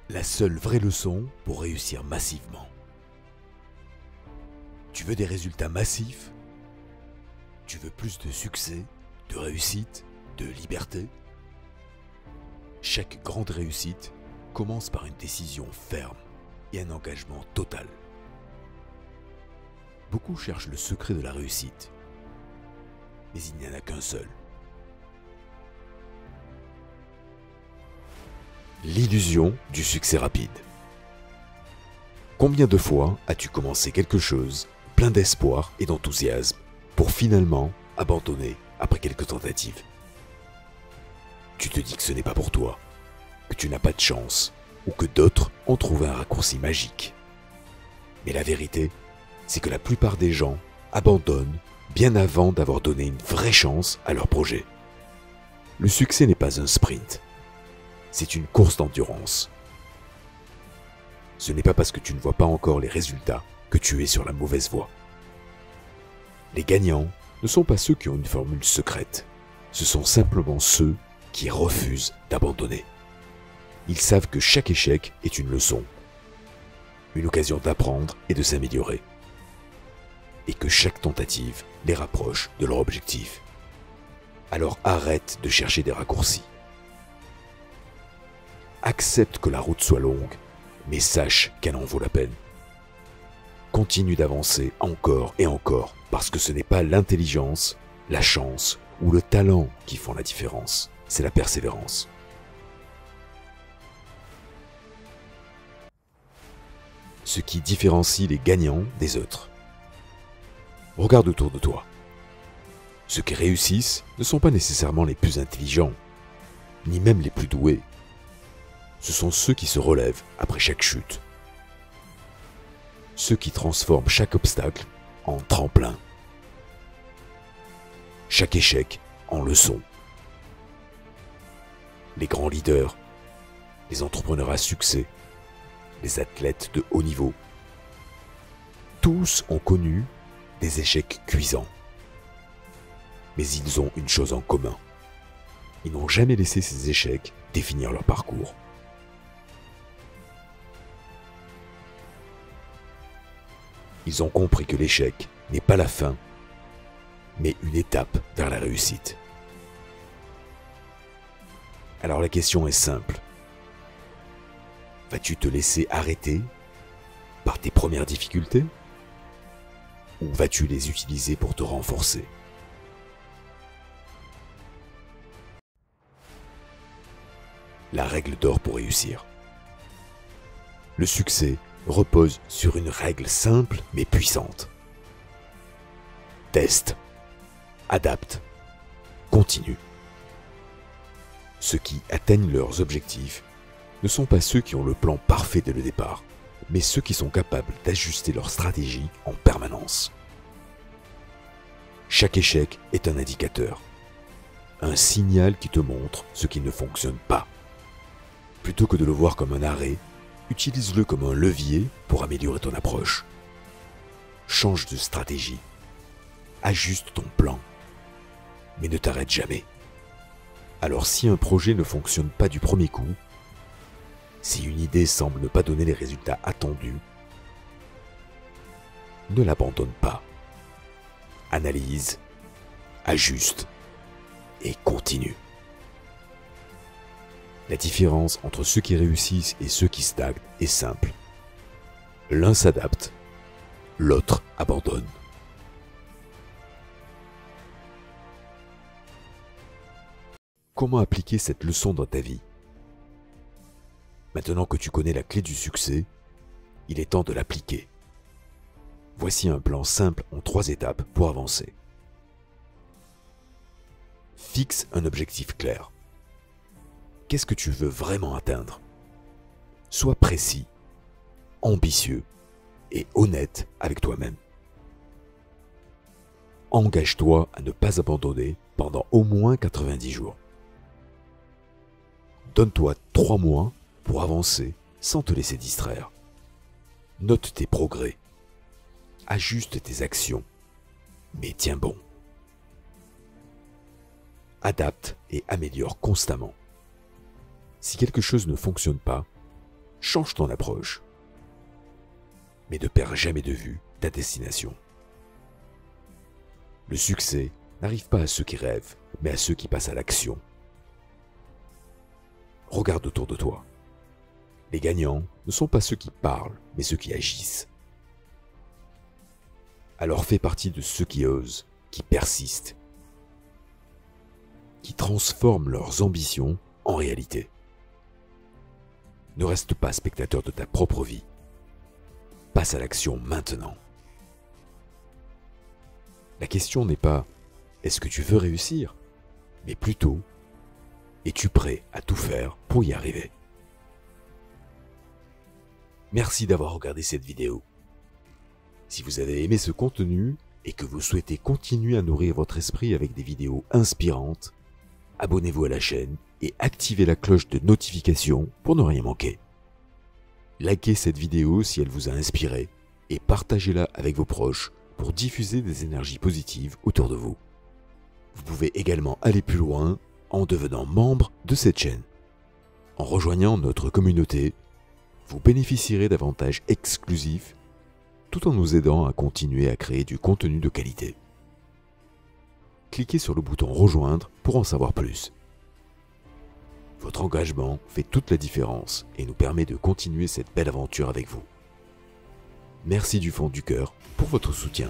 La seule vraie leçon pour réussir massivement. Tu veux des résultats massifs? Tu veux plus de succès, de réussite, de liberté? Chaque grande réussite commence par une décision ferme et un engagement total. Beaucoup cherchent le secret de la réussite, mais il n'y en a qu'un seul. L'illusion du succès rapide. Combien de fois as-tu commencé quelque chose, plein d'espoir et d'enthousiasme, pour finalement abandonner après quelques tentatives? Tu te dis que ce n'est pas pour toi, que tu n'as pas de chance, ou que d'autres ont trouvé un raccourci magique. Mais la vérité, c'est que la plupart des gens abandonnent bien avant d'avoir donné une vraie chance à leur projet. Le succès n'est pas un sprint. C'est une course d'endurance. Ce n'est pas parce que tu ne vois pas encore les résultats que tu es sur la mauvaise voie. Les gagnants ne sont pas ceux qui ont une formule secrète. Ce sont simplement ceux qui refusent d'abandonner. Ils savent que chaque échec est une leçon, une occasion d'apprendre et de s'améliorer, et que chaque tentative les rapproche de leur objectif. Alors arrête de chercher des raccourcis. Accepte que la route soit longue, mais sache qu'elle en vaut la peine. Continue d'avancer encore et encore, parce que ce n'est pas l'intelligence, la chance ou le talent qui font la différence, c'est la persévérance. Ce qui différencie les gagnants des autres. Regarde autour de toi. Ceux qui réussissent ne sont pas nécessairement les plus intelligents, ni même les plus doués. Ce sont ceux qui se relèvent après chaque chute. Ceux qui transforment chaque obstacle en tremplin. Chaque échec en leçon. Les grands leaders, les entrepreneurs à succès, les athlètes de haut niveau. Tous ont connu des échecs cuisants. Mais ils ont une chose en commun. Ils n'ont jamais laissé ces échecs définir leur parcours. Ils ont compris que l'échec n'est pas la fin, mais une étape vers la réussite. Alors la question est simple. Vas-tu te laisser arrêter par tes premières difficultés? Ou vas-tu les utiliser pour te renforcer? La règle d'or pour réussir. Le succès repose sur une règle simple mais puissante. Teste, adapte, continue. Ceux qui atteignent leurs objectifs ne sont pas ceux qui ont le plan parfait dès le départ, mais ceux qui sont capables d'ajuster leur stratégie en permanence. Chaque échec est un indicateur, un signal qui te montre ce qui ne fonctionne pas. Plutôt que de le voir comme un arrêt, utilise-le comme un levier pour améliorer ton approche. Change de stratégie. Ajuste ton plan. Mais ne t'arrête jamais. Alors si un projet ne fonctionne pas du premier coup, si une idée semble ne pas donner les résultats attendus, ne l'abandonne pas. Analyse, ajuste et continue. La différence entre ceux qui réussissent et ceux qui stagnent est simple. L'un s'adapte, l'autre abandonne. Comment appliquer cette leçon dans ta vie? Maintenant que tu connais la clé du succès, il est temps de l'appliquer. Voici un plan simple en 3 étapes pour avancer. Fixe un objectif clair. Qu'est-ce que tu veux vraiment atteindre? Sois précis, ambitieux et honnête avec toi-même. Engage-toi à ne pas abandonner pendant au moins 90 jours. Donne-toi 3 mois pour avancer sans te laisser distraire. Note tes progrès. Ajuste tes actions, mais tiens bon. Adapte et améliore constamment. Si quelque chose ne fonctionne pas, change ton approche. Mais ne perds jamais de vue ta destination. Le succès n'arrive pas à ceux qui rêvent, mais à ceux qui passent à l'action. Regarde autour de toi. Les gagnants ne sont pas ceux qui parlent, mais ceux qui agissent. Alors fais partie de ceux qui osent, qui persistent, qui transforment leurs ambitions en réalité. Ne reste pas spectateur de ta propre vie. Passe à l'action maintenant. La question n'est pas « est-ce que tu veux réussir ?», mais plutôt « es-tu prêt à tout faire pour y arriver ?» Merci d'avoir regardé cette vidéo. Si vous avez aimé ce contenu et que vous souhaitez continuer à nourrir votre esprit avec des vidéos inspirantes, abonnez-vous à la chaîne et activez la cloche de notification pour ne rien manquer. Likez cette vidéo si elle vous a inspiré et partagez-la avec vos proches pour diffuser des énergies positives autour de vous. Vous pouvez également aller plus loin en devenant membre de cette chaîne. En rejoignant notre communauté, vous bénéficierez d'avantages exclusifs tout en nous aidant à continuer à créer du contenu de qualité. Cliquez sur le bouton « Rejoindre » pour en savoir plus. Votre engagement fait toute la différence et nous permet de continuer cette belle aventure avec vous. Merci du fond du cœur pour votre soutien.